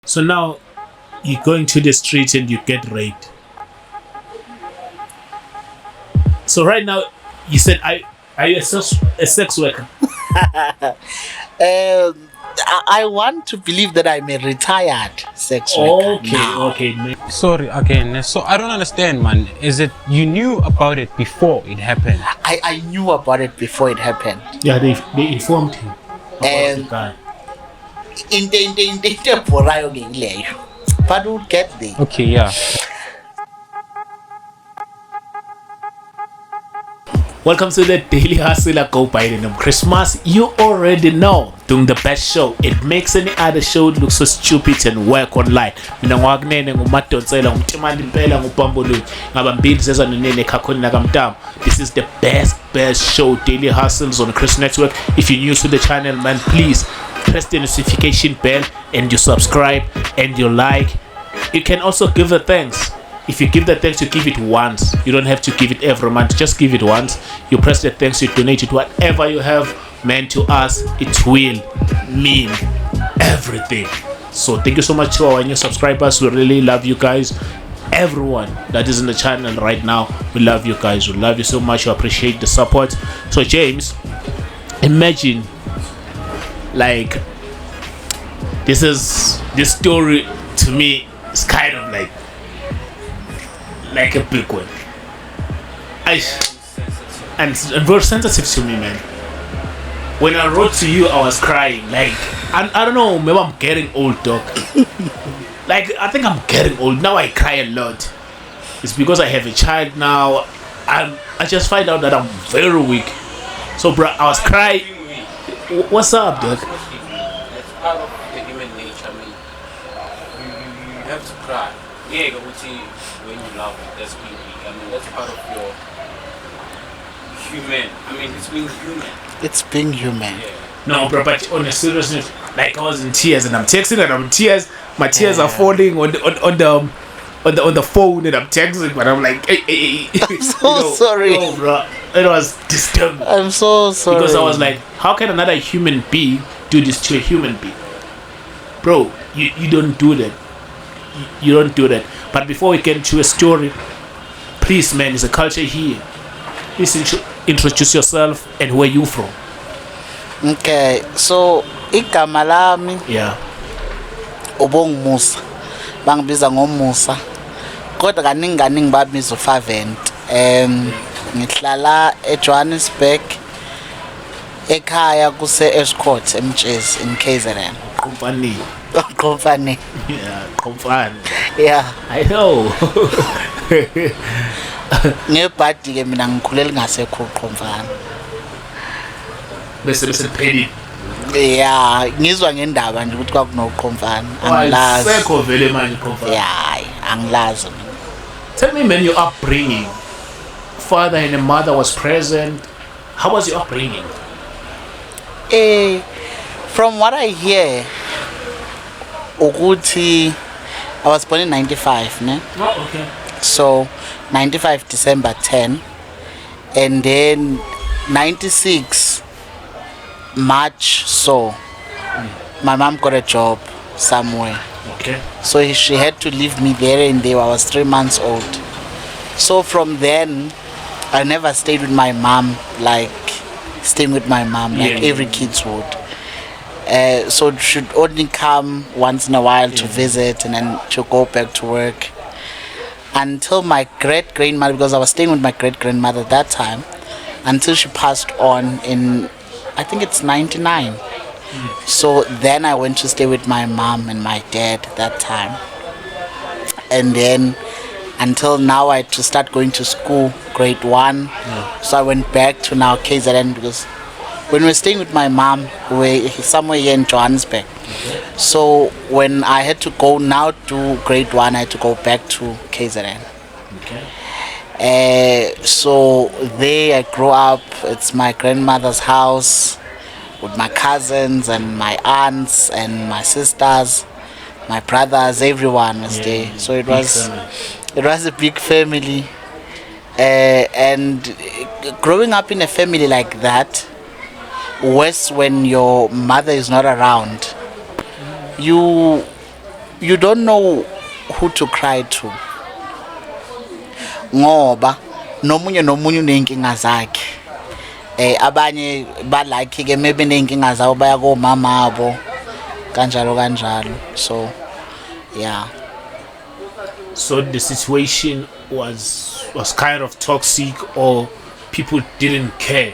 So now you're going to the street and you get raped. So right now, you said, are you a sex worker? I want to believe that I'm a retired sex worker Okay, now. okay. Sorry again. So I don't understand, man. Is it you knew about it before it happened? I knew about it before it happened. Yeah, they informed him about the And guy. into ebhorayo ngileyo. But we'll get there. Okay, yeah. Welcome to the Daily Hustler Go Biden on Christmas. You already know, doing the best show. It makes any other show look so stupid and work online. Mina ngwakunene ngumadonsela ngumtimandi impela ngubambulungu ngabambili zeza nonene kakhoni nakamtamu. This is the best show, Daily Hustles on Chris Network. If you're new to the channel, man, please press the notification bell and you subscribe and you like. You can also give a thanks. If you give the thanks, you give it once. You don't have to give it every month. Just give it once. You press the thanks, you donate it. Whatever you have meant to us, it will mean everything. So thank you so much to our new subscribers. We really love you guys. Everyone that is in the channel right now, we love you guys. We love you so much. We appreciate the support. So James, imagine like this story to me is kind of like a big one. And very sensitive to me, man. When I wrote to you, I was crying. Like, I don't know, maybe I'm getting old, dog. Like, I think I'm getting old. Now I cry a lot. It's because I have a child now. I just find out that I'm very weak. So, bro, I was crying. What's up, dog? It's part of the human nature. I mean, you have to cry. Yeah, when you love it, that's being weak. I mean, that's part of your human. I mean, it's being human. It's being human. Yeah. No, bro, but on a serious note, like I was in tears and I'm texting and I'm in tears. My tears are falling on the phone and I'm texting, but I'm like, hey. I'm so sorry. No, bro, it was disturbing. I'm so sorry. Because I was like, how can another human being do this to a human being? Bro, you don't do that. You don't do that. But before we get to a story, please, man, there's a culture here. Please introduce yourself and where you from. Okay, so igama lami Yeah. ubongmusa. Bangibiza ngomusa. Kodwa kaningi babiza uFavent. Ngihlala eJohannesburg. Ekhaya kuse Escort eMtshezi in KZN. Company. Company. Yeah, company. Yeah. I know. Ngebhadi ke mina ngikhulela ngasekho Qhomfana. Bese pheli. Yeah, ngizwa ngendaba nje ukuthi kwakunoqhomfana. Angilazi. Sekho vele manje company. Yeah, angilazi mina. Tell me, man, your upbringing. Father and a mother was present. How was your upbringing? From what I hear, ukuthi I was born in 95, ne? Oh, okay. So 95 December 10, and then 96 March. So my mom got a job somewhere. Okay. So she had to leave me there and there. I was 3 months old. So from then, I never stayed with my mom, like staying with my mom, like every kids would. So she'd only come once in a while to visit and then to go back to work. Until my great-grandmother, because I was staying with my great-grandmother at that time, until she passed on in, I think it's 99. So then I went to stay with my mom and my dad that time. And then until now I had to start going to school, grade 1. So I went back to now KZN because when we were staying with my mom, we were somewhere here in Johannesburg. So when I had to go now to grade 1, I had to go back to KZN. Okay. So there I grew up. It's my grandmother's house with my cousins and my aunts and my sisters, my brothers, everyone was there. So it was a big family. And growing up in a family like that, worse when your mother is not around, you you don't know who to cry to. Ngoba nomunye unenkinga zakhe. Abanye ba like ke maybe nenkinga zawo baya ko mama abo kanjalo. So yeah. So the situation was kind of toxic, or people didn't care?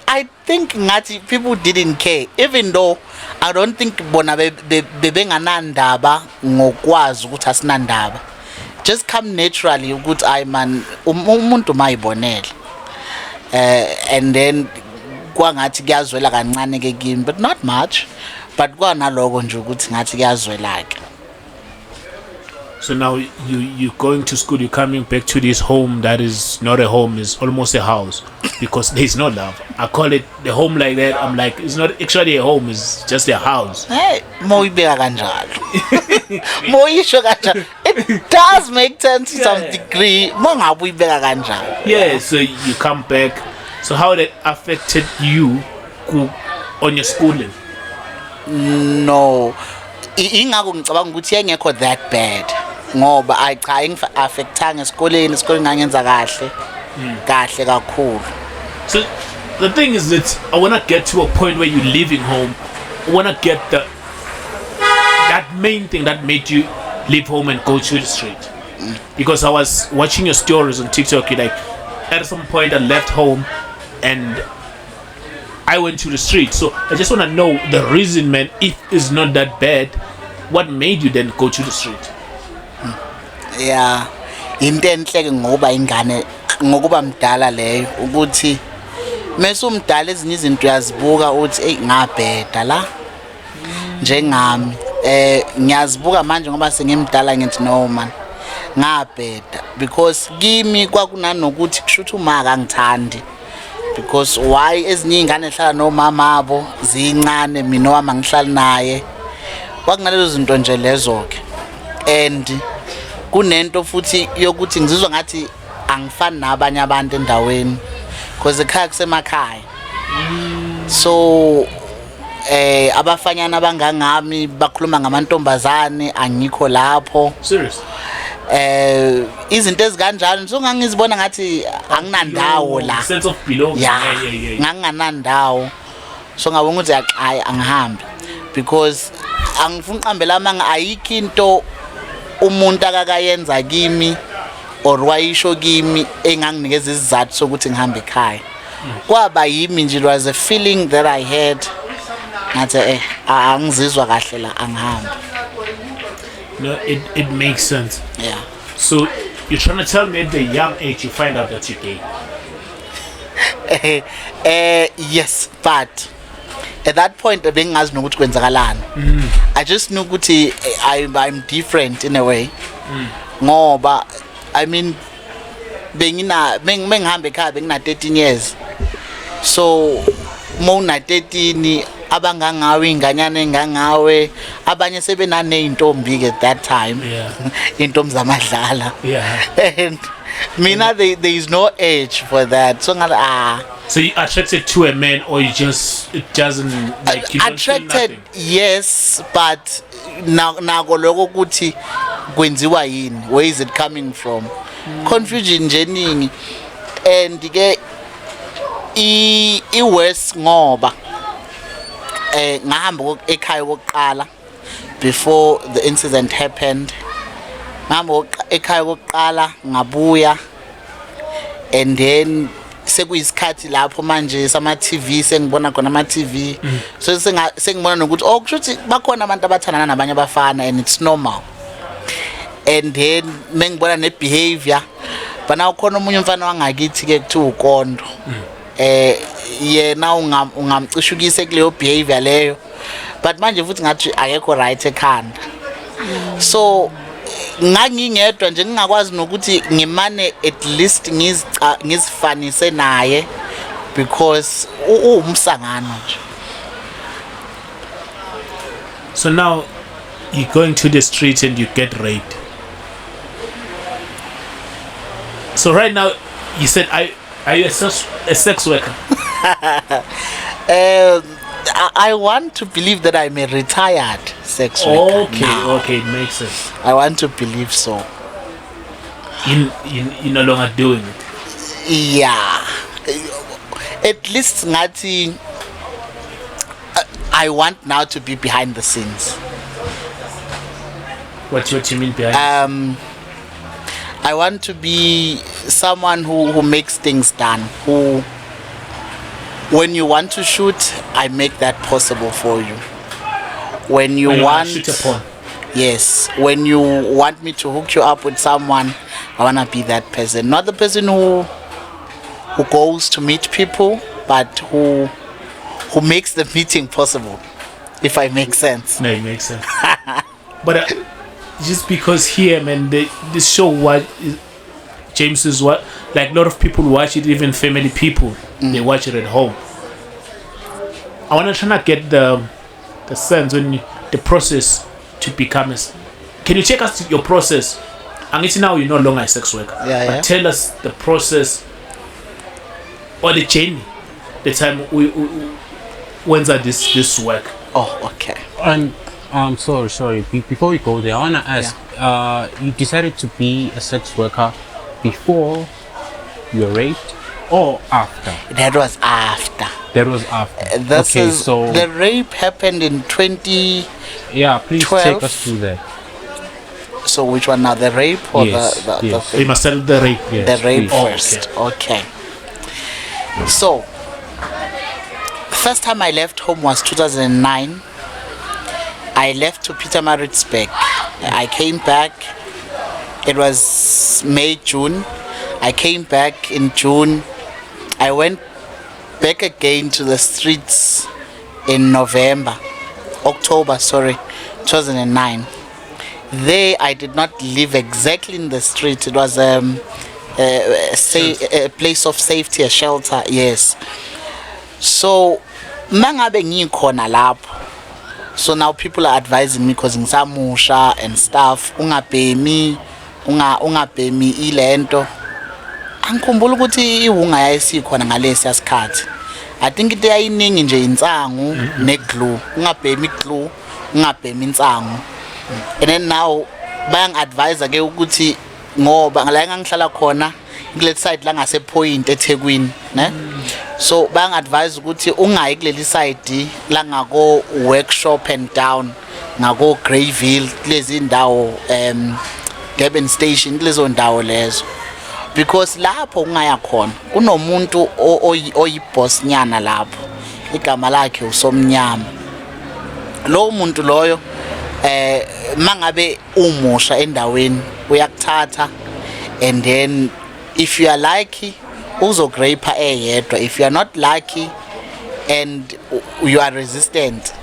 I think ngathi people didn't care, even though I don't think bona bebenganandaba ngokwazi ukuthi asinandaba. Just come naturally ukuthi ay man umuntu mayibonela. And then kwangathi kuyazwela kancane ke kimi, but not much, but kwanaloko nje ukuthi ngathi kuyazwela ke. So now you going to school, you're coming back to this home that is not a home, is almost a house, because there's no love. I call it the home like that. I'm like, it's not actually a home, it's just a house. Hey, moyibeka kanjalo. Moyisho kanjalo. It does make sense to some degree. Mongabe uyibeka kanjalo. Yeah, so you come back. So how that affected you on your schooling? No. Ingakho ngicabanga ukuthi engekho that bad. Ngoba affectanga esikoleni ngangenza kahle kakhulu. So the thing is that I want to get to a point where you're leaving home. I want to get that main thing that made you leave home and go to the street. Because I was watching your stories on TikTok, you like at some point I left home and I went to the street. So I just want to know the reason, man. If it's not that bad, what made you then go to the street? Yeah, into enhle ngoba ingane ngokuba mdala leyo ukuthi mase umdala ezinye izinto uyazibuka uthi ngabheda la njengami ngiyazibuka manje ngoba sengimdala ngithi no man ngabheda, because kimi kwakunanokuthi kushuthi uma akangithandi, because why ezinye ingane ehlala nomama abo zincane mina wami ngihlala naye, kwakunalezo zinto nje lezo ke. And kunento futhi yokuthi ngizizwa ngathi angifani nabanye abantu endaweni, because ekhaya kusemakhaya. So abafanyana abangangami bakhuluma ngamantombazane, angikho lapho. Serious? Izinto ezikanjalo nje ngangizibona ngathi anginandawo la. Sense of belonging. Yeah. Nganginandawo. So ngabona ukuthi hayi angihambi, because angifuni uqambela manga ayikho into umuntu akakayenza kimi or wayisho kimi enganginikeza isizathu sokuthi ngihambe ekhaya. Kwaba yimi nje, it was a feeling that I had ngathi angizizwa kahle la angihambi. No, it makes sense. Yeah. So you're trying to tell me at the young age you find out that you're gay? Yes, but at that point bengazi nokuthi kwenzakalani. I just knew ukuthi I'm different in a way. Ngoba I mean bengihambe ekhaya bengina 13 years. So mona 13 abangangawe inganyana engangawe abanye sebenane intombi ke at that time. Yeah. Intombi zamadlala. Yeah. And mina there is no age for that. So So you attracted to a man, or it doesn't like you don't attracted, feel nothing? yes, but nako lokho ukuthi kwenziwa yini, where is it coming from? Confusion nje ningi. And ke I worse ngoba ngahamba ekhaya kokuqala before the incident happened. Ngahamba ekhaya kokuqala ngabuya, and then sekuyisikhathi lapho manje sama TV sengibona khona ama TV. So sengibona nokuthi kushuthi bakhona abantu abathandana nabanye abafana, and it's normal. And then mengibona ne behavior bana ukhona umunye umfana wangakithi ke kuthiwa uKondo. Yena ungamcishukise kuleyo behavior leyo, but manje futhi ngathi akekho right ekhanda. So ngangingedwa nje ngingakwazi nokuthi ngimane at least ngizifanise naye, because umsangano nje. So now you're going to the streets and you get raped. So right now you said are you a sex worker? I want to believe that I'm a retired sex worker. Okay, now. okay, it makes sense. I want to believe so. You're no longer doing it. Yeah. At least ngathi I want now to be behind the scenes. What you mean behind? I want to be someone who makes things done. Who, when you want to shoot, I make that possible for you. When you want, shoot a porn. yes. When you want me to hook you up with someone, I wanna be that person. Not the person who goes to meet people, but who makes the meeting possible. If I make sense. No, it makes sense. But just because here, man, this show, what James is what, like a lot of people watch it, even family people, they watch it at home. I want to try to get the sense when the process to become a. Can you take us to your process? And it's now you're no longer a sex worker. Yeah. Tell us the process or the journey, the time we when's that this work. Oh, okay. And sorry. Before we go there, I wanna ask. You decided to be a sex worker before you were raped or after? That was after. That was after. This okay, is so the rape happened in 20. yeah, please 12. take us through that. So which one now? The rape or Yes, the yes. They must tell the rape. Yes, the rape please. Oh, first. Okay. So first time I left home was 2009. I left to Pietermaritzburg. I came back. It was May, June. I came back in June. I went back again to the streets in October, 2009. There I did not live exactly in the street. It was a place of safety, a shelter, yes. So mangabe ngikhona lapho. So now people are advising me because ngisamusha and stuff, ungabhemi ilento. Angikhumbula ukuthi iwunga yayisikhona ngalesi yasikhathi. I think into yayiningi nje insangu neglue. Ungabhemi glue, ungabhemi insangu. And then now bayang advise ke ukuthi ngoba la engihlala khona kule side la ngase Point eThekwini, ne? So bayang advise ukuthi ungayi kuleli side la ngako Workshop and Down, ngako Greyville, lezi indawo Durban Station, lezo ndawo lezo. Because lapho ungaya khona kunomuntu oyiboss nyana lapho, igama lakhe uSomnyama. Lo muntu loyo mangabe umusha endaweni uyakuthatha, and then if you are lucky uzogrape eyedwa, if you are not lucky and you are resistant,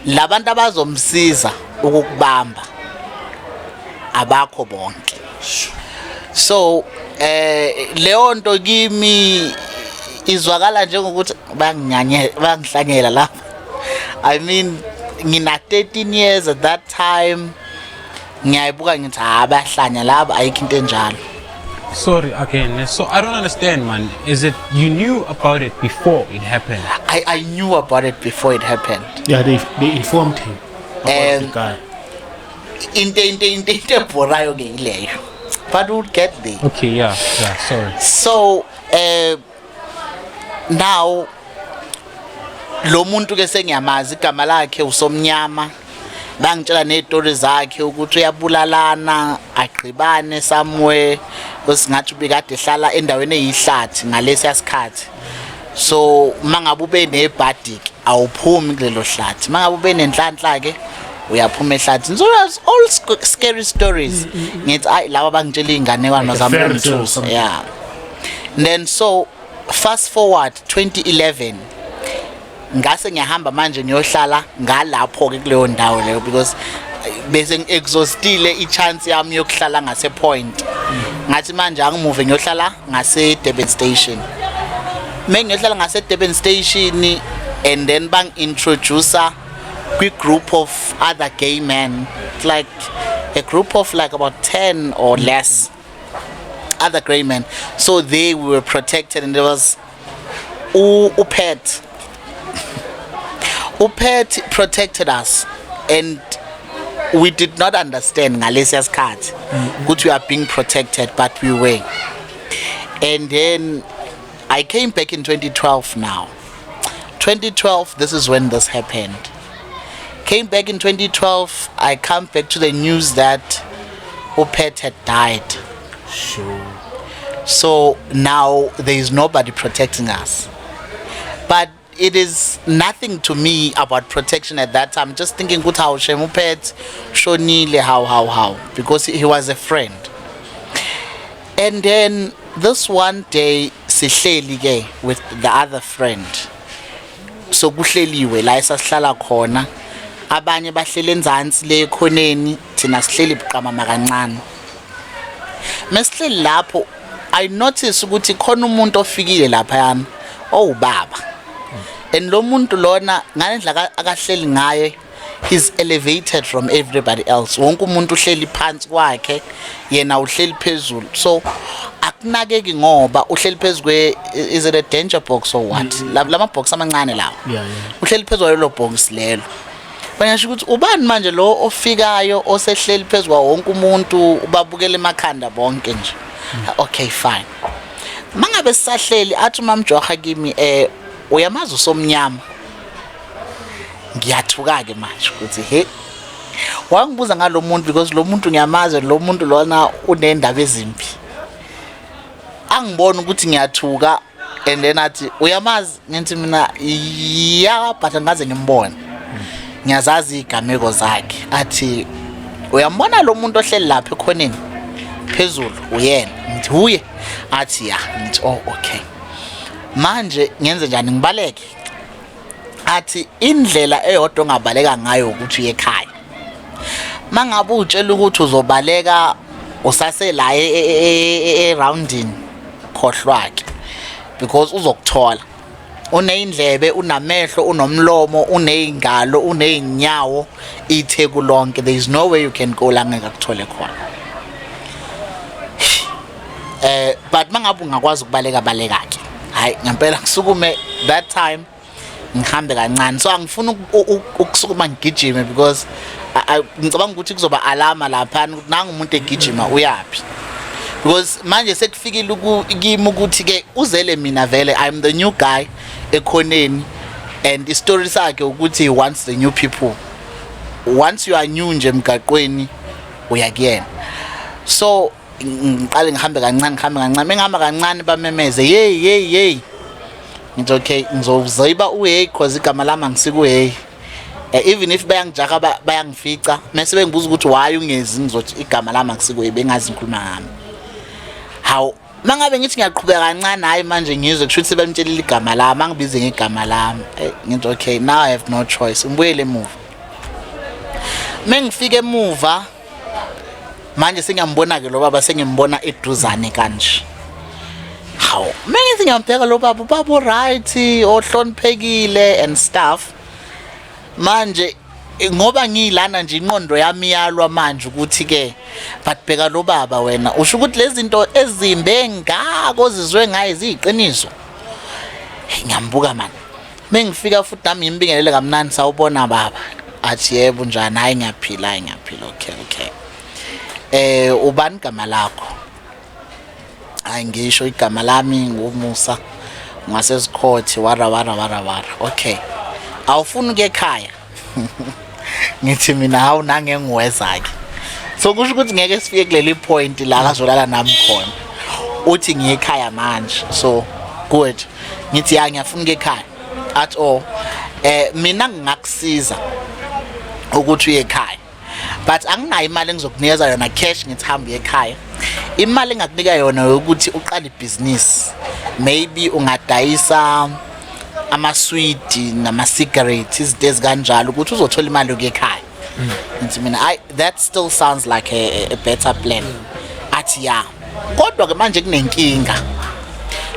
labantu abazomsiza ukukubamba abakho bonke. So leyo nto kimi izwakala njengokuthi bangihlanyela lapha. I mean ngina 13 years at that time. Ngiyayibuka ngithi abahlanya laba ayikho into enjalo. Sorry again. So I don't understand, man. Is it you knew about it before it happened? I knew about it before it happened. Yeah, they informed him about the guy. Into borayo ke ileyo. But we'll get there. Okay, yeah, sorry. So now lo muntu ke sengiyamazi igama lakhe uSomnyama. Bangitshela nezitori zakhe ukuthi uyabulalana agqibane somewhere osingathi ubekade ehlala endaweni eyihlathi ngalesi yasikhathi. So mangabe ube nebhadik awuphumi kulelo hlathi, mangabe ube nenhlanhla ke uyaphuma ehlathini. So that's all scary stories. Ngithi ay laba bangitshela inganekwane zami. Yeah. And then so fast forward 2011, ngase ngiyahamba manje ngiyohlala ngalapho ke kuleyo ndawo leyo, because bese ngiexhaustile ichance yami yokuhlala ngase Point. Ngathi manje angimove ngiyohlala ngase Durban Station. Mengiyohlala ngase Durban Station, and then bang introduce a group of other gay men, like a group of like about 10 or less other gay men. So they were protected, and there was Upet protected us. and we did not understand ngalesiya sikhathi ukuthi we are being protected, but we were. And then I came back in 2012 now. 2012, this is when this happened. Came back in 2012, I come back to the news that Upet had died. Sure. So now there is nobody protecting us. But it is nothing to me about protection at that time. Just thinking, good how Shemupet, Shonile, how, because he was a friend. And then this one day, sihleli with the other friend. So kuhleliwe la esihlala khona. Abanye bahleli enzansi le khoneni, thina sihleli buqama kancane. Mesihleli lapho, I noticed ukuthi khona umuntu ofikile lapha yana, owubaba. And lo muntu lona ngalendlela akahleli ngaye, he's elevated from everybody else. Wonke umuntu uhleli phansi kwakhe, yena uhleli phezulu. So akunakeki ngoba uhleli phezulu is it a danger box or what? Lama box amancane lawo. Yeah. Uhleli phezulu lo box lelo. Bayasho ukuthi ubani manje lo ofikayo osehleli phezulu wonke umuntu ubabukela emakhanda bonke nje. Okay, fine. Mangabe sisahleli athi mamjoha kimi uyamazi usomnyama. Ngiyathuka ke manje ukuthi he wangibuza ngalo muntu because lo muntu ngiyamazi, lo muntu lona unendaba ezimpi. Angibona ukuthi ngiyathuka and then athi uyamazi ngithi mina ya but ngaze ngimbone. Ngiyazazi igameko zakhe. Athi uyambona lo muntu ohleli lapha ekhoneni phezulu uyena. Ngithi uye. Athi ya. Ngithi oh okay. Manje ngenze njani ngibaleke? Athi indlela eyodwa ongabaleka ngayo ukuthi uye ekhaya. Mangabe utshela ukuthi uzobaleka usase la rounding khohlwake because uzokuthola. Uneyindlebe, unamehlo, unomlomo, uneyingalo, uneyinyawo, itheku lonke. There is no way you can go la ngekuthole khona. But mangabe ungakwazi ukubaleka baleka ke. Hayi ngempela ngisukume that time ngihambe kancane. So angifuna ukusukuma ngigijime because ngicabanga ukuthi kuzoba alama lapha nanga umuntu egijima uyapi. Because manje sekufikile kimi ukuthi ke uzele mina vele I'm the new guy ekhoneni and the story sakhe ukuthi he wants the new people. Once you are new nje emgaqweni uyakuyena. So ngiqale ngihambe kancane mengihamba kancane bamemeze hey ngithi okay ngizoziba uhey because igama lami angisiku hey. Even if bayangijaha bayangifica mase bengibuza ukuthi why ungezi ngizothi igama lami angisiku hey bengazi ngikhuluma ngami. How mangabe ngithi ngiyaqhubeka kancane hayi manje ngizwe kusho ukuthi bamtshelile igama lami angibize ngegama lami. Ngithi okay now I have no choice ngibuyele emuva. Mengifike emuva manje sengiyambona ke lo baba sengimbona eduzane kanje. How mengithi ngiyambheka lo baba right ohloniphekile and stuff. Manje ngoba ngilana nje inqondo yami yalwa manje ukuthi ke but bheka lo baba wena usho ukuthi lezi zinto ezimbe ngako zizwe ngaye iziqiniso. Ngiyambuka man. Mengifika futhi nami ngimbingelele kamnandi sawubona baba. Athi yebo njani hayi ngiyaphila okay. Ubani igama lakho? Hayi ngisho igama lami ngumusa ngasesikhothi wara. Okay. Awufuna ukuye ekhaya? Ngithi mina hawu nange ngiwezake. So kusho ukuthi ngeke sifike kuleli point la akazolala nami khona. Uthi ngiye ekhaya manje. So good. Ngithi ya ngiyafuna ukuye ekhaya. At all. Mina ngingakusiza ukuthi uye ekhaya. But anginayo imali engizokunikeza yona cash ngithi hamba ekhaya. Imali engakunika yona ukuthi uqale ibusiness. Maybe ungadayisa ama-sweet nama-cigarettes izinto ezikanjalo ukuthi uzothola imali ukuya ekhaya. Ngithi mina that still sounds like a better plan. Athi ya kodwa ke manje kunenkinga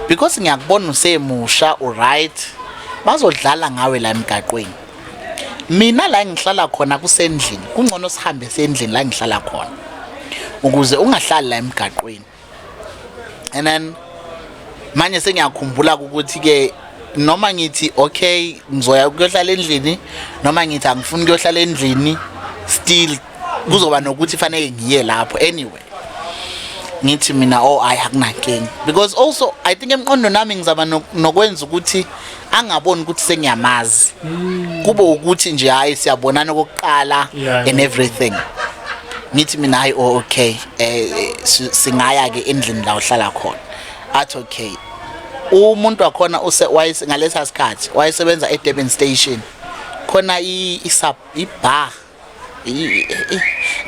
because ngiyakubona usemusha right bazodlala ngawe la emgaqweni. Mina la ngihlala khona kusendlini kungcono sihambe sendlini la ngihlala khona ukuze ungahlali la emgaqweni. And then manje sengiyakhumbula ukuthi ke noma ngithi okay ngizoya kuyohlala endlini noma ngithi angifuni kuyohlala endlini still kuzoba nokuthi fanele ngiye lapho anyway ngithi mina akunankinga because also I think emqondo nami ngizaba nokwenza ukuthi angaboni ukuthi sengiyamazi kube ukuthi nje hayi siyabonana kokuqala and everything ngithi mina hayi okay singaya ke endlini la uhlala khona athi okay umuntu wakhona ngalesa sikhathi wayesebenza eDurban station khona ibar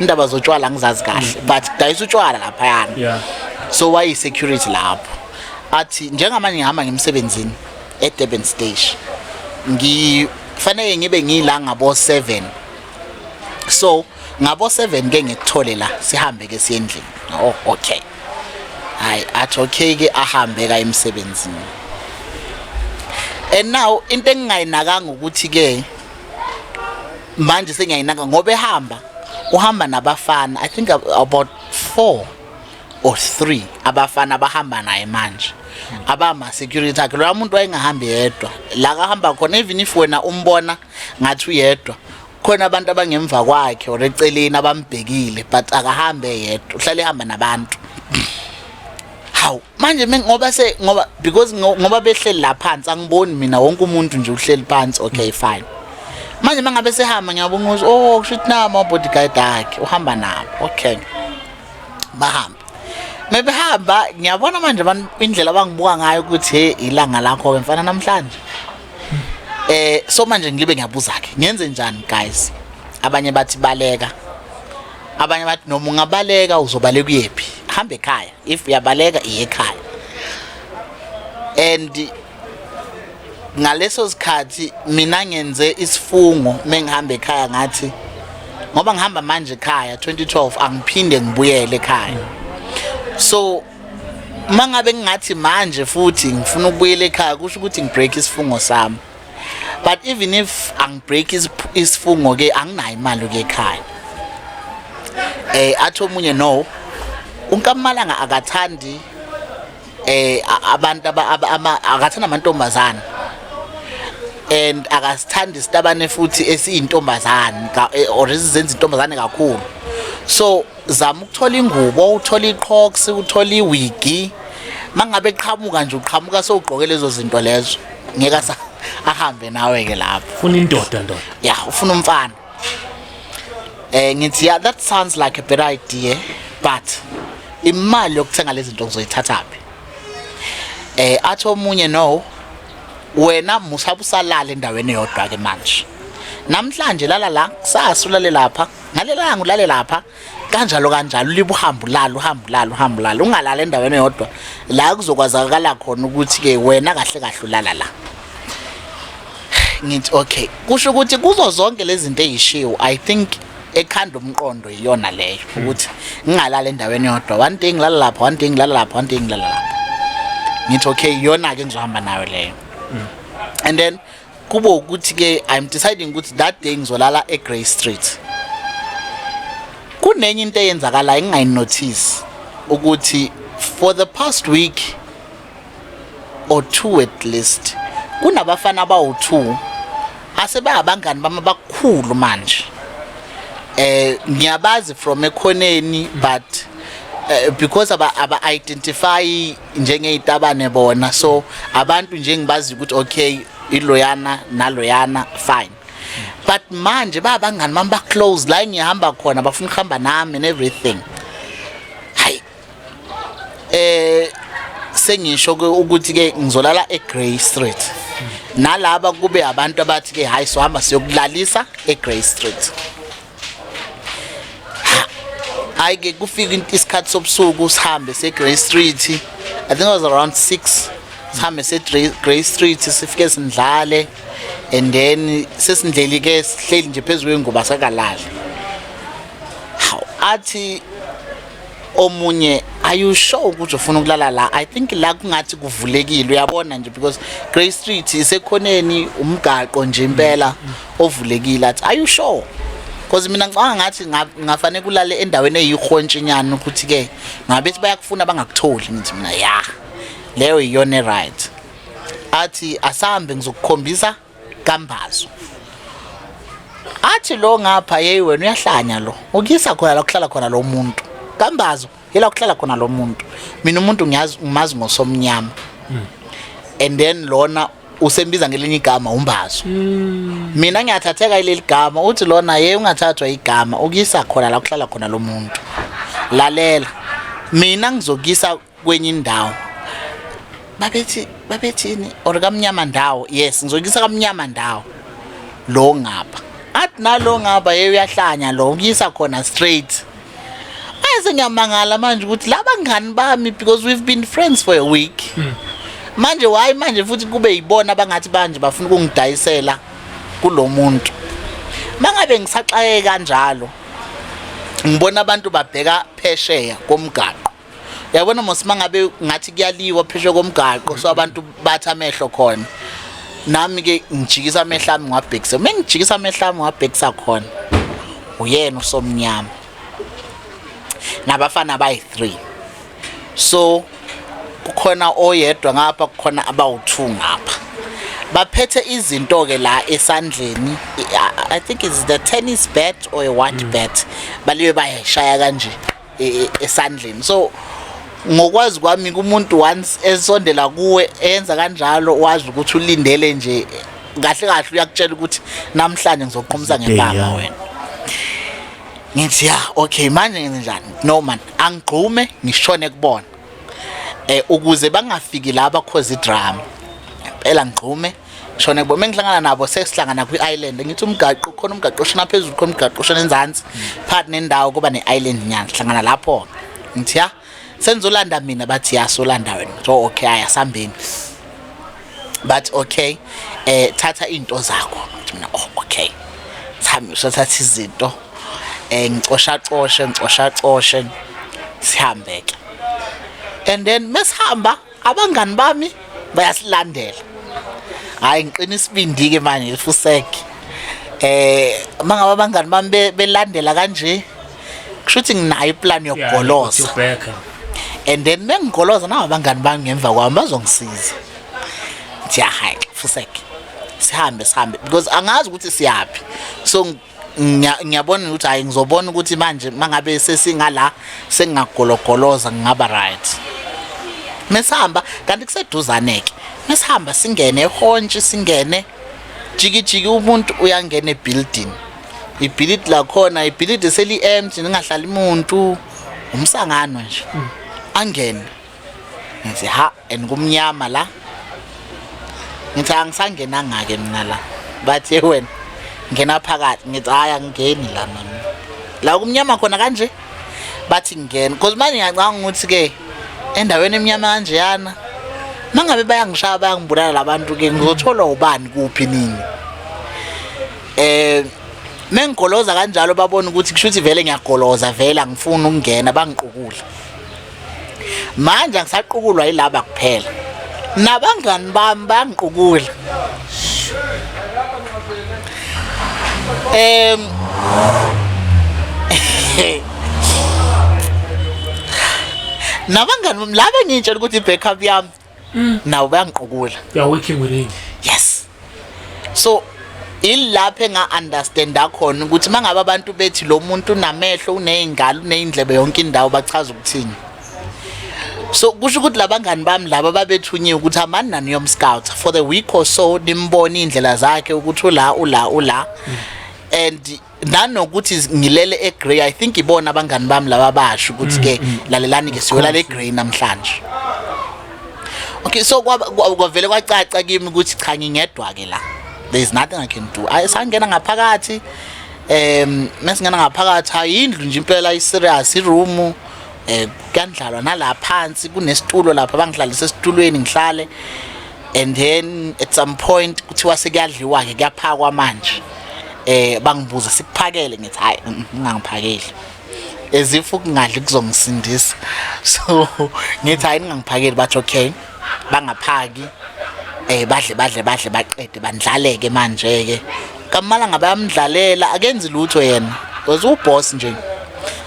indaba zotshwala ngizazi kahle but dayisa utshwala lapha yana so wayi security lapho athi njengamanje ngihamba ngemsebenzini eDurban station ngifanele ngibe ngila ngabo 7 so ngabo 7 ke ngikuthole la sihambe ke siyendlini okay hayi athi okay ke ahambe ka emsebenzini and now into engingayinakanga ukuthi ke manje sengiyayinaka ngoba uhamba nabafana I think about 4 or 3 abafana abahamba naye manje abama security akhe lo muntu wayengahambi yedwa la kahamba khona even if wena umbona ngathi uyedwa khona abantu abangemva kwakhe or eceleni abambhekile but akahambe yedwa uhlale ehamba nabantu how manje ngoba because ngoba behleli la phansi angiboni mina wonke umuntu nje uhleli phansi okay fine manje mangabe sehamba ngiyabonga ukuthi kushuthi nama bodyguard akhe uhamba nabo okay bahamba maybe hamba ngiyabona manje indlela abangibuka ngayo ukuthi hey ilanga lakho mfana namhlanje so manje ngilibe ngiyabuza ke ngenze njani guys abanye bathi baleka abanye bathi noma ungabaleka uzobaleka kuyephi hamba ekhaya if uyabaleka iye ekhaya and ngaleso sikhathi mina ngenze isifungo mengihamba ekhaya ngathi ngoba ngihamba manje ekhaya 2012 angiphinde ngibuyele ekhaya so mangabe ngathi manje futhi ngifuna ukubuyela ekhaya kusho ukuthi ngibreak isifungo sami but even if angibreak isifungo ke anginayo imali ekhaya athi omunye no unkamalanga akathandi abantu akathanda amantombazana and akasithandi isitabane futhi esiyintombazane or ezizenza intombazane kakhulu so zama ukuthola ingubo uthola iqhox uthola iwigi mangabe eqhamuka nje uqhamuka sowugqoke lezo zinto lezo ngeke ahambe nawe ke lapho ufuna indoda yeah ufuna umfana ngithi yeah that sounds like a better idea but imali yokuthenga lezi zinto ngizoyithathaphi athi omunye no wena musabusalala endaweni eyodwa ke manje namhlanje lala la kusasula lapha ngalelanga ulale lapha kanjalo libu uhamba ungalala endaweni eyodwa la kuzokwazakala khona ukuthi ke wena kahle ulala la ngithi okay kusho ukuthi kuzo zonke lezi zinto ezishiwo I think ekhanda umqondo iyona leyo ukuthi ngingalala endaweni eyodwa one day ngilala lapha one day ngilala lapha one day ngilala lapha ngithi okay iyona ke ngizohamba nayo leyo and then kubo ukuthi ke I'm deciding ukuthi that day ngizolala eGrey Street kunenye into eyenzakala engingayinotice ukuthi for the past week or 2 at least kunabafana abawu2 asebabangani bama bakhulu manje ngiyabazi from ekhoneni but because aba identify njengezitabane bona so abantu nje ngibazi ukuthi okay iloyana naloyana fine but manje babangani mamba close la ngihamba khona bafuna ukuhamba nami and everything hayi sengisho ukuthi ke ngizolala eGrey Street nalaba kube abantu abathi ke hayi so hamba siyokulalisa eGrey Street ayike kufika isikhathi sobusuku sihambe seGrey Street I think it was around 6 sihambe seGrey Street sifike sindlale and then sesindleli ke sihleli nje phezulu kwengubo sakalala athi omunye are you sure ukuthi ufuna ukulala la I think la kungathi kuvulekile uyabona nje because Grey Street isekhoneni umgaqo nje impela ovulekile athi are you sure because mina ngicanga ngathi ngafanele kulale endaweni eyihontshinyana ukuthi ke ngabe bayakufuna bangakutholi ngithi mina yeah leyo iyona right athi asambe ngizokukhombisa Kambazo. Athi lo ngapha hey wena uyahlanya lo ukisa khona la kuhlala khona lo muntu Kambazo yela kuhlala khona lo muntu mina umuntu ngimazi ngosomnyama and then lona usembiza ngelinye igama uMbazo mina ngiyathatheka ileli gama uthi lona hey ungathathwa igama ukisa khona la kuhlala khona lo muntu lalela mina ngizokisa kwenye indawo babethini or kamnyama ndawo yes ngizokisa kamnyama ndawo lo ngapha athi nalo ngapha hey uyahlanya lo ukisa khona straight ayise ngiyamangala manje ukuthi labangani bami because we've been friends for a week manje why manje futhi kube yibona bangathi manje bafuna ukungidayisela kulo muntu mangabe ngisaxaye kanjalo ngibona abantu babheka phesheya komgaqo yabona mangabe ngathi kuyaliwa phesheya komgaqo so abantu bathi amehlo khona nami ke ngijikisa amehlo ami ngwabhekisa mengijikisa amehlo ami ngwabhekisa khona uyena usomnyama nabafana bayi3 so kukhona oyedwa ngapha kukhona abawu2 ngapha baphethe izinto ke la esandleni I think it's the tennis bat or a what bat baliwe bayashaya kanje esandleni so ngokwazi kwami kumuntu once esondela kuwe enza kanjalo wazi ukuthi ulindele nje kahle kahle uyakutshela ukuthi namhlanje ngizoqhumisa ngempama wena ngithi ya okay manje ngenze njani no man angigqume ngishone kubona ukuze bangafiki laba cause idrama phela ngigqume ngishone kubona mengihlangana nabo sesihlangana kwi-island ngithi umgaqo khona umgaqo oshona phezulu khona umgaqo oshona enzansi phakathi nendawo kuba ne-island nyana sihlangana lapho ngithi ya senzolanda mina bathi yasolanda wena so okay ayasambeni but okay thatha into zakho mina okay sami usathatha izinto ngicosha sihambeke and then mesihamba abangani bami bayasilandela hayi ngiqina isibindi ke manje ifuseke mangaba abangani bami belandela kanje kushuthi nginayo iplan yokugoloza and then mengigoloza nawo abangani bami ngemva kwami bazongisiza ngithi hayi fuseke sihambe because angazi ukuthi siyapi so ngiyabona ukuthi hayi ngizobona ukuthi manje mangabe sesingala sengagologoloza ngaba right mesihamba kanti kuseduzane ke mesihamba singene ehontshe singene jiki umuntu uyangena ebuilding ibuild la khona ibuild seli empty ningahlali umuntu umsangano nje angene ngithi ha enkumnyama la ngithi angisangena ngake mina la bathi wena ngena phakathi ngithi haya ngingeni la mina la kumnyama khona kanje bathi ngene because manje ngiyacanga ukuthi ke endaweni emnyama kanje yana mangabe bayangishaya bayangibulala labantu ke ngizothola ubani kuphi nini mengigoloza kanjalo babona ukuthi kushuthi vele ngiyagoloza vele angifuni ukungena bangiqukula manje angisaqukulwa yilaba kuphela nabangani bami bangiqukula nabangani laba ngitshela ukuthi i-backup yami nawo bayangiqukula you are working with him yes so ilapho enga-understanda khona ukuthi mangabe abantu bethi lo muntu unamehlo uney'ngalo uney'ndlebe yonke indawo bachaza ukuthini so kusho ukuthi labangani bami laba babethunyiwe ukuthi amani nani yomscout for the week or so nimbone iy'ndlela zakhe ukuthi ula and nanokuthi ngilele eGrey I think ibona abangani bami laba basho ukuthi ke lalelani ke siyolala eGrey namhlanje okay so kwavele kwacaca kimi ukuthi cha ngingedwa ke la there is nothing I can do ayisangena ngaphakathi mesingena ngaphakathi ayindlu nje impela i-serious i-room kandlalwa nala phansi kunesitulo lapha bangihlalisa esitulweni ngihlale and then at some point kuthiwa sekuyadliwa ke kuyaphakwa manje bangibuza sikuphakele ngithi hayi ngingangiphakeli as if ukungadli kuzongisindisa so ngithi hayi ningangiphakeli bathi okay bangaphaki badle baqede bandlaleke manje ke kamala ngabayamdlalela akenzi lutho yena because uboss nje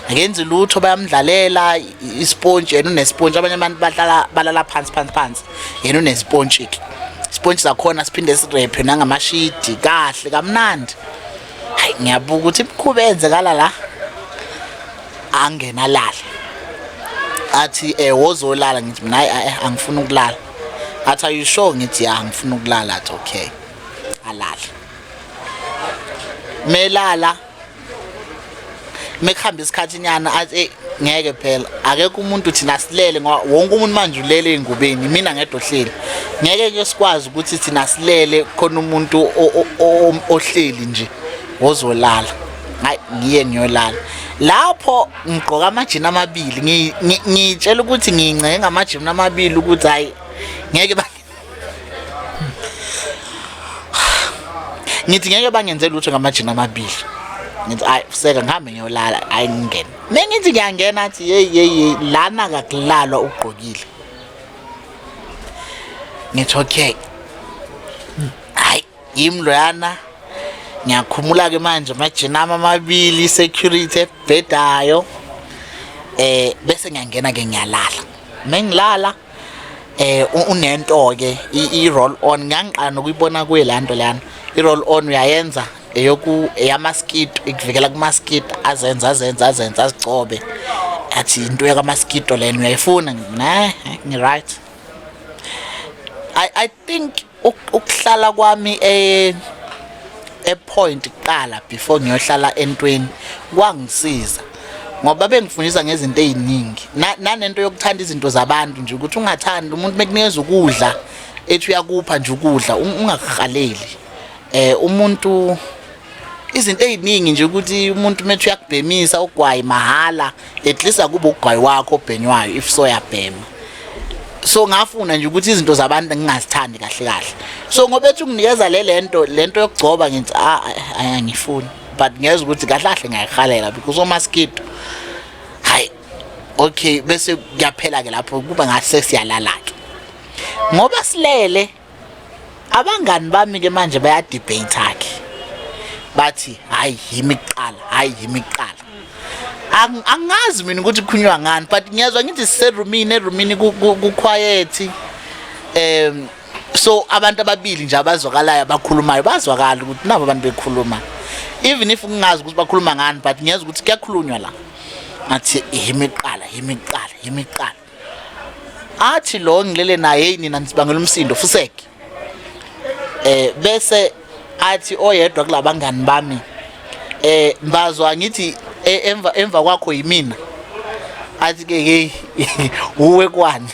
akenzi lutho bayamdlalela isponge yena unesponge abanye abantu balala phansi yena unesponge ke ispontshi sakhona siphinde sirephe nangamashidi kahle kamnandi. Hayi ngiyabuka ukuthi imikhuba enzekala la angena lala. Athi wozolala ngithi mina angifuni ukulala. Athi are you sure ngithi ya ngifuna ukulala. Athi okay. Alala. Melala. Mekuhamba isikhathi nyana athi ngeke phela akekho umuntu thina silele ngoba wonke umuntu manje ulele engubeni mina ngedwa ohleli. Ngeke ke sikwazi ukuthi thina silele khona umuntu ohleli nje wozolala. Hayi ngiye ngiyolala. Lapho ngigqoka amajini amabili ngitshela ukuthi ngingcenge ngamajini amabili ukuthi hayi ngeke ngithi ngeke bangenze lutho ngamajini amabili. Ngithi ayi useka ngihambe ngiyolala ayi ngingena. Mengithi ngiyangena athi hey lana akakulalwa ugqokile. Ngithi okay. Hayi imloyana ngiyakhumula ke manje amajini amabili security ebhedayo bese ngiyangena ke ngiyalala. Mengilala unento ke I roll on ngiyangiqana ukuyibona kuyelanto lana. I roll on uyayenza eyamaskito ikuvikela kumaskito azenza azigcobe. Athi into yamaskito lena uyayifuna ngi right. I think ukuhlala kwami point kuqala before ngiyohlala entweni kwangisiza ngoba bengifundisa ngezinto eziningi nanento yokuthanda izinto zabantu nje ukuthi ungathanda umuntu mekunikeza ukudla ethi uyakupha nje ukudla ungakhaleli umuntu izinto eziningi nje ukuthi umuntu methi uyakubhemisa ugwayi mahala at least akuba ugwayi wakho obhenywayo if so yabhema. So ngafuna nje ukuthi izinto zabantu ngingazithandi kahle. So ngoba ethi unginikeza lento yokugcoba ngithi angifuni but ngiyeza ukuthi kahle ngiyakhalela because omaskito hayi okay bese kuyaphela ke lapho kuba ngase siyalala ke. Ngoba silele abangani bami ke manje baya debate akhe. Bathi hayi yimiqala. Angazi mina ukuthi kukhulunywa ngani but ngiyazwa ngithi erumini ku quiet so abantu ababili nje abazwakalayo abakhulumayo bazwakala ukuthi nabo abantu bekhuluma even if ngingazi ukuthi bakhuluma ngani but ngiyazwa ukuthi kuyakhulunywa la. Athi yimiqala. Athi lo ngilele naye nina nisibangela umsindo fuseke. Bese athi oyedwa kulabangani bami mbazwa ngithi emva kwakho yimina. Athi ke hey uwe kwani.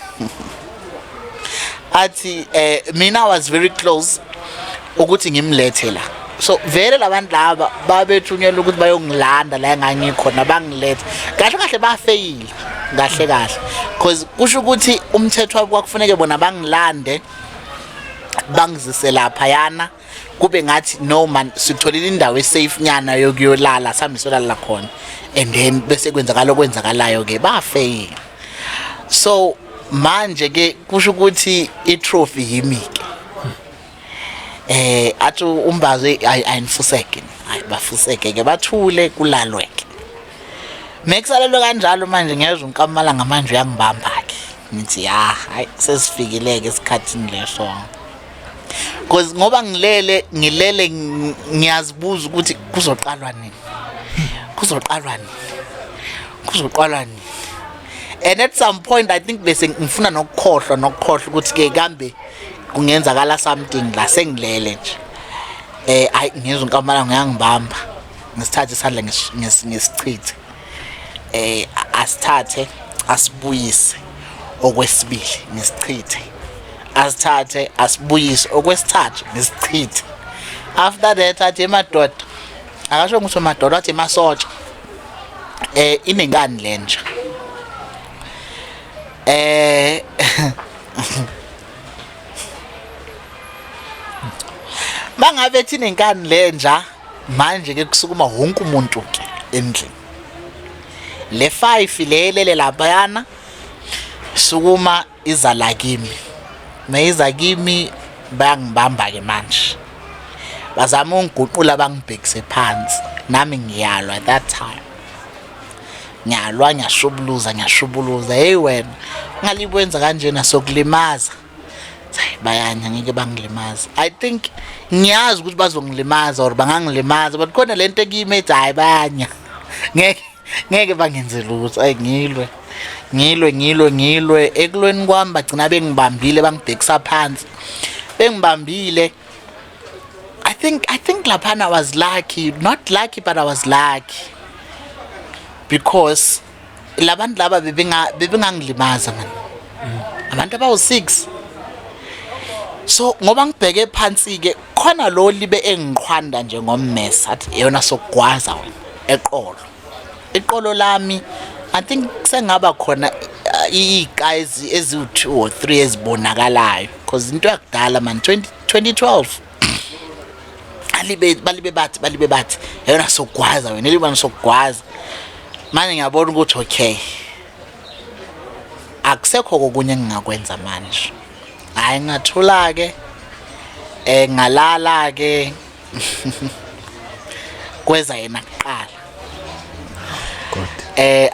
Athi mina was very close ukuthi ngimlethe la. So vele labantu laba babethunyelwa ukuthi bayongilanda la engangikhona bangilethe. Kahle bafeyile. Kahle because kusho ukuthi umthetho wabo kwakufanele bona bangilande bangizise lapha yana kube ngathi no man sitholile indawo esafe nyana yokuyolala sambe solala khona and then bese kwenzakalayo ke bafeyile. So manje ke kusho ukuthi I-trophy yimi ke athi umbaze ayinifuseke bafuseke ke bathule kulalweke. Mekusalelwe kanjalo manje ngiyezwa unkamala ngamanje uyangibamba ke ngithi hayi sesifikile ke esikhathini leso because ngoba ngilele ngiyazibuza ukuthi kuzoqalwa nini and at some point I think bese ngifuna nokukhohlwa ukuthi ke kambe kungenzakala something la sengilele nje ayi ngizwe unkamala ngiyangibamba ngisithathe isandla ngesichithe asithathe asibuyise okwesibili ngisichithe asithathe asibuyise okwesithathu ngisichithe. After that athi emadoda akasho ukuthi madoda athi masotsha inengani lenja bangabe thina inkani lenja manje ke kusukuma wonke umuntu ke endlini le 5 lelele laphayana sukuma izala kimi mayiza kimi bayangibamba ke manje bazama ungiguqula bangibhekise phansi nami ngiyalwa at that time ngiyalwa ngiyashubuluza hey wena ngalibwenza kanjena sokulimaza bayanya ngeke bangilimaza. I think ngiyazi ukuthi bazongilimaza or bangangilimaza, but khona lento ekimi ethi hayi bayanya ngeke bangenze lutho. Ngilwe ekulweni kwami bagcina bengibambile bangidekisa phansi bengibambile. I think laphana I was lucky, not lucky but I was lucky because labantu laba bebengangilimaza man. Abantu abawu6. So ngoba ngibheke phansi ke khona lo libe engiqhwanda nje ngommesa athi yona sokugwaza wena eqolo lami. I think sengaba khona iqazi ezi2 or 3 ezibonakalayo because into yakudala man 2012 balibe bathi yona sokugwaza wena elibani sokugwaza. Manje ngiyabona ukuthi okay akusekho kokunye engingakwenza manje. Hayi ngathula ke ngalala ke kweza yena kuqala.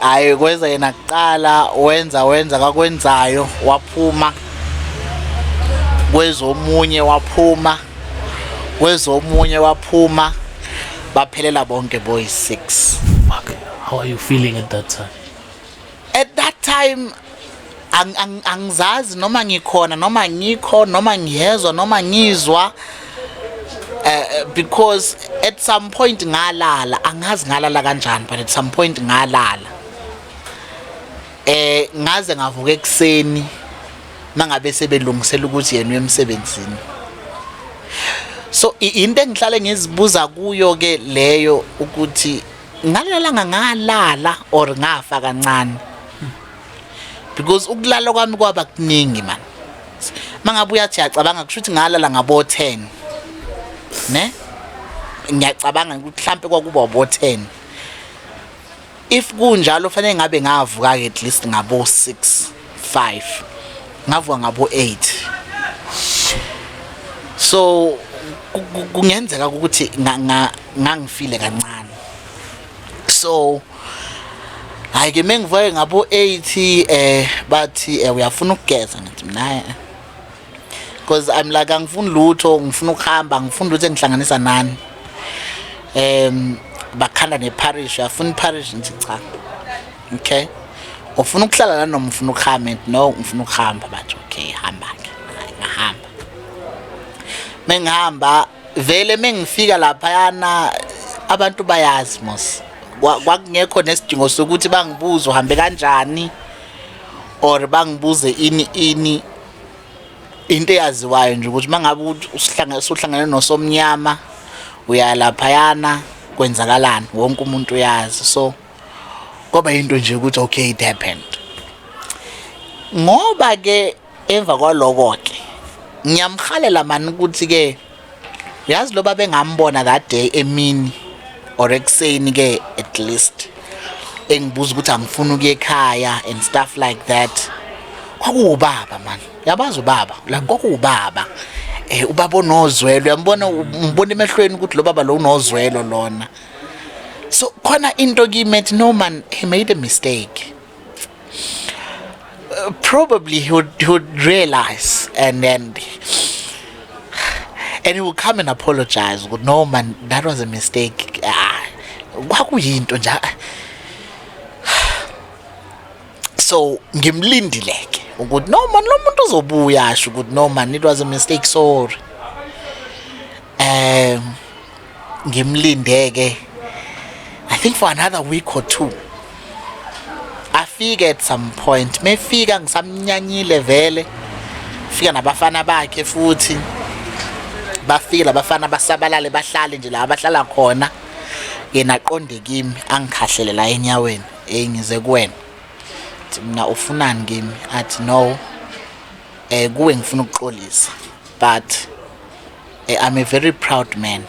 Ayi kweza yena kuqala wenza kakwenzayo waphuma kwezomunye waphuma baphelela bonke boys 6. Fuck. How are you feeling at that time? At that time angizazi noma ngikhona noma ngikho noma ngiyezwa noma ngizwa because at some point ngalala, angazi ngalala kanjani, but at some point ngalala ngaze ngavuka ekseni mangabe sebelungisela ukuthi yena uyemsebenzini. So into engihlale ngizibuza kuyo ke leyo ukuthi ngalala or ngafa kancane because ukulala kwami kwaba kuningi man. Mangabe uyathi yacabanga kusho ukuthi ngalala ngabo 10 ne ngiyacabanga ukuthi mhlambe kwakuba abo 10. If kunjalo fanele ngabe ngavuka at least ngabo 6 5 ngavuka ngabo 8. So kungenzeka ukuthi ngangifile kancane. So ayike mengivuke ngabo 80 bathi uyafuna ukugeza ngathi mina because I'm like angifuni lutho, ngifuna ukuhamba, ngifuna ukuthi engihlanganisa nani. Bakhanda neparish, uyafuna iparish ngithi cha. Okay. Ufuna ukuhlala la noma ufuna ukuhamba? No, ngifuna ukuhamba. Bathi okay, hamba ke. Ngahamba. Mengihamba vele mengifika lapha yana abantu bayazi mos. Kwakungekho nesidingo sokuthi bangibuze uhambe kanjani or bangibuze ini into eyaziwayo nje ukuthi mangabe uhlangane nosomnyama uyalapha yana kwenzakalani wonke umuntu uyazi. So ngoba into nje ukuthi okay it happened. Ngoba ke emva kwaloko ke ngiyamkhalela mani ukuthi ke yazi lo baba engambona that day emini or ekseni ke at least engibuza ukuthi angifuni ukuye ekhaya and stuff like that. Kwakuubaba man, yabazi ubaba la kwakuubaba ubaba onozwelo, uyambona umbona emehlweni ukuthi lo baba lo unozwelo lona. So khona into kimethi no man, he made a mistake. Probably he would realize and he will come and apologize. No man, that was a mistake. Kwakuyinto nje. So ngimlindileke ukuthi no man lo muntu uzobuya asho ukuthi no man it was a mistake, sorry. Ngimlindeke I think for another week or 2. Afike at some point mefika ngisamnyanyile vele, fika nabafana bakhe futhi bafika labafana basabalale bahlale nje la abahlala khona, yena aqonde kimi angikhahlele la enyaweni ngize kuwena. Mina ufunani kimi? Athi no kuwe ngifuna ukuxolisa, but I'm a very proud man,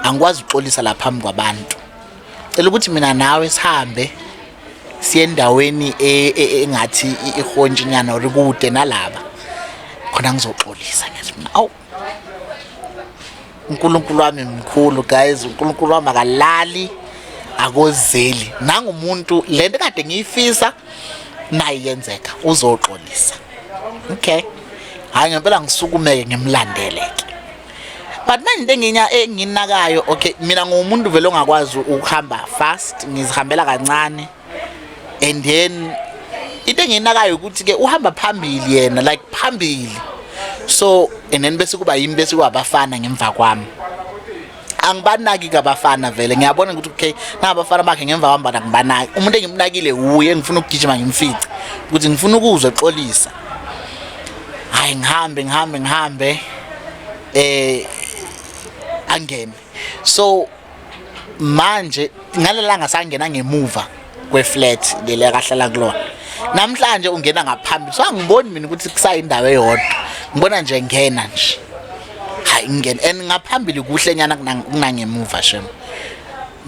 angikwazi ukuxolisa la phambi kwabantu. Cela ukuthi mina nawe sihambe siye endaweni engathi ihonjinyana or kude nalaba khona ngizoxolisa. Ngithi mina awu uNkulunkulu wami mkhulu guys, uNkulunkulu wami akalali akozeli, nangumuntu lento kade ngiyifisa nayi yenzeka uzoxolisa. Okay, hayi ngempela ngisukumeke ngimlandeleke. But manje into enginakayo, okay, mina ngumuntu vele ongakwazi ukuhamba fast, ngizihambela kancane. And then into enginakayo ukuthi ke uhamba phambili yena, like phambili. So and then bese kuba yimi bese kwabafana ngemva kwami. Angibanaki kabafana vele, ngiyabona ukuthi okay nabafana bakhe ngemva kwami ngibanaki. Umuntu engimnakile uye ngifuna ukugijima ngimfice ukuthi ngifuna ukuzwe exolisa. Hayi ngihambe angene. So manje ngalelanga sangena ngemuva kweflat lele akahlala kulona. Namhlanje ungena ngaphambili. So angiboni mina ukuthi kusayindawo eyodwa. Ngibona nje ngena nje. Hayi ngene and ngaphambili kuhle nyana kunangemuva shem.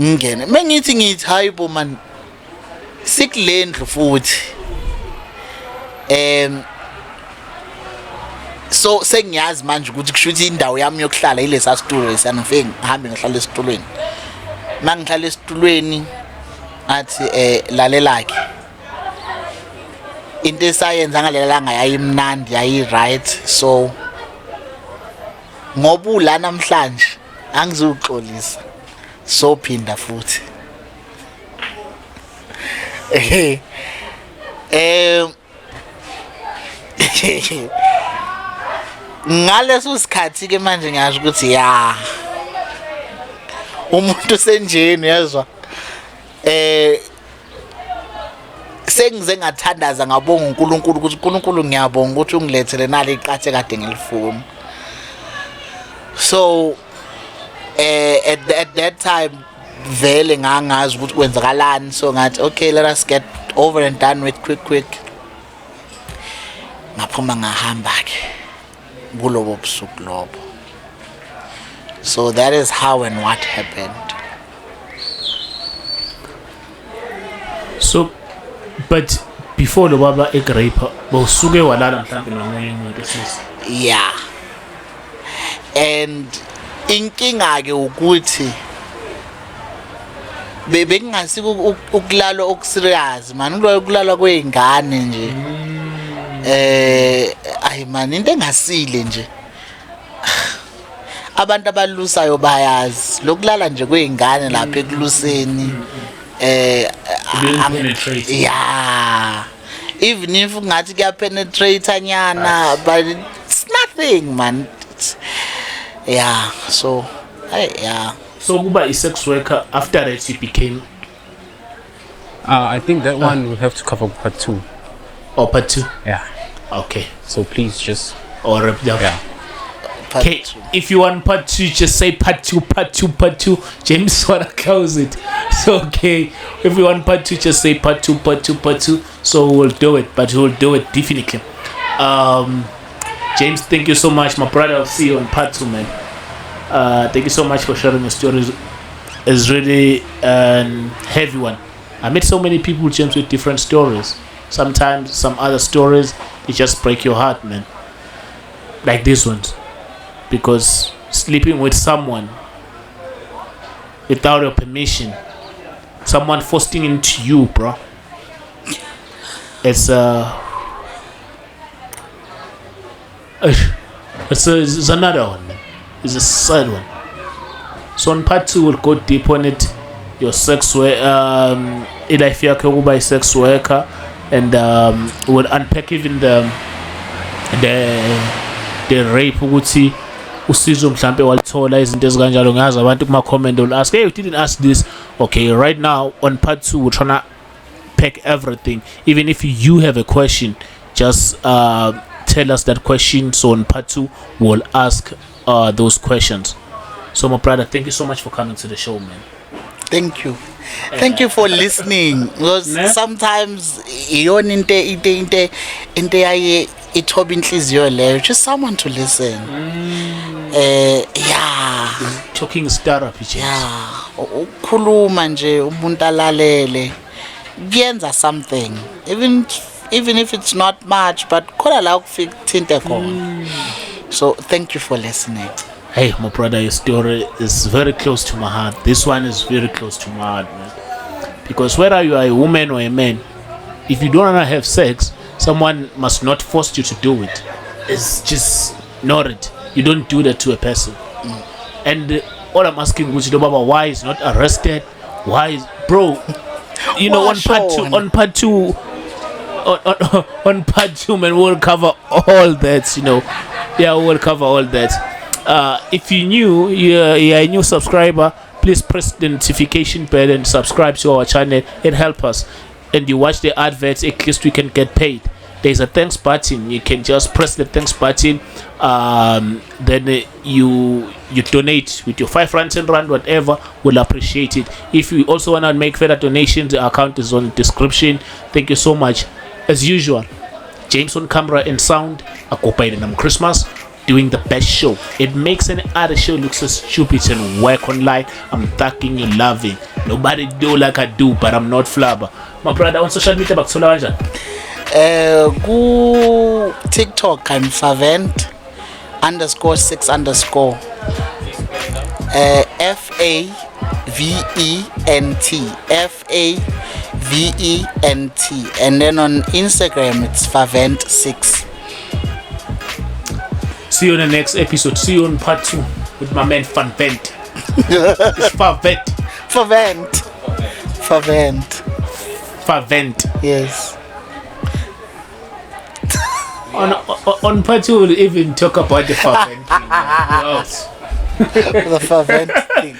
Ngene. Mengithi hayibo man. Sikulendlu futhi. So sengiyazi manje ukuthi kushuthi indawo yami yokuhlala ilesa situlo lesana ngifike ngihambe ngihlala esitulweni. Mangihlala esitulweni athi lalelake. Into esayenza ngalelanga yayimnandi yayi right, so ngoba ula namhlanje angizuxolisa so phinda futhi. Ngaleso sikhathi ke manje ngiyasho ukuthi ya umuntu senjeni yazwa sengize ngathandaza ngabonga uNkulunkulu ukuthi uNkulunkulu ngiyabonga ukuthi ungilethele nali iqathe kade ngilifuna. So at that time vele ngangazi ukuthi kwenzakalani, so ngathi okay let us get over and done with quick. Ngaphuma ngahamba ke kulobo busuku lobo. So that is how and what happened. So but before lo baba egrape bowusuke walala mhlawumbe nomunye umuntu sisi. Yeah. And inkinga ke ukuthi bengingasi ukulala okuserious man, ukulala kweingane nje. Ayi man into engasile nje. Abantu abalusayo bayazi lokulala nje kweingane lapha ekuluseni yeah, even if ngathi kuya penetrate anyana but it's nothing man. Yeah, so yeah. So kuba i-sex worker after that you became I think that one will have to cover part 2. or part 2. Yeah. Okay. So please just Or yeah. Okay, if you want part 2, just say part 2. James wanna close it. So okay, if you want part 2, just say part 2. So we'll do it, but we'll do it definitely. James, thank you so much, my brother. I'll see you on part 2, man. Thank you so much for sharing your stories. It's really a heavy one. I met so many people, James, with different stories. Sometimes some other stories, it just break your heart, man. Like this one. Because sleeping with someone without your permission, someone forcing into you, bro, it's another one, man. It's a sad one. So on part 2 we'll go deep on it. Your sex worker, if you're a sex worker, and we'll unpack even the rape ukuthi usizo mhlambe walithola izinto ezikanjalo. Ngazi abantu kuma comment will ask, hey, you didn't ask this. Okay, right now on part 2 we're trying to pack everything. Even if you have a question, just tell us that question, so on part 2 we'll ask those questions. So my brother, thank you so much for coming to the show, man. Thank you for listening, because sometimes iyona into yaye ithoba inhliziyo leyo, just someone to listen. Yeah, Talking is therapy, James. yeah, ukukhuluma nje umuntu alalele kuyenza something, even if it's not much, but khona la ukufika thinte khona. So thank you for listening. Hey, my brother, your story is very close to my heart. This one is very close to my heart, man. Because whether you are a woman or a man, if you don't want to have sex, someone must not force you to do it. is just not it. You don't do that to a person. And all I'm asking Gucci Baba, why is not arrested? Why is, bro? You know, on part two, on part two, man, we'll cover all that. You know, yeah, we'll cover all that. If you knew you're a new subscriber, please press the notification bell and subscribe to our channel. It helps us. And you watch the adverts, at least we can get paid. There's a thanks button. You can just press the thanks button. Then you donate with your 5 rand, 10 rand, whatever. We'll appreciate it. If you also want to make further donations, the account is on the description. Thank you so much. As usual, James on camera and sound. Akopaidinam Christmas, doing the best show. It makes any other show look so stupid and work online. I'm thanking you, loving. Nobody do like I do, but I'm not flabber. My brother on social media, Baksola Wanja. Go TikTok, I'm Favent _6_ FAVENT, and then on Instagram it's Favent6. See you on the next episode. See you on part 2 with my man Favent. It's Favent. Yes. On part 2 we'll even talk about the Favent thing. The Favent thing.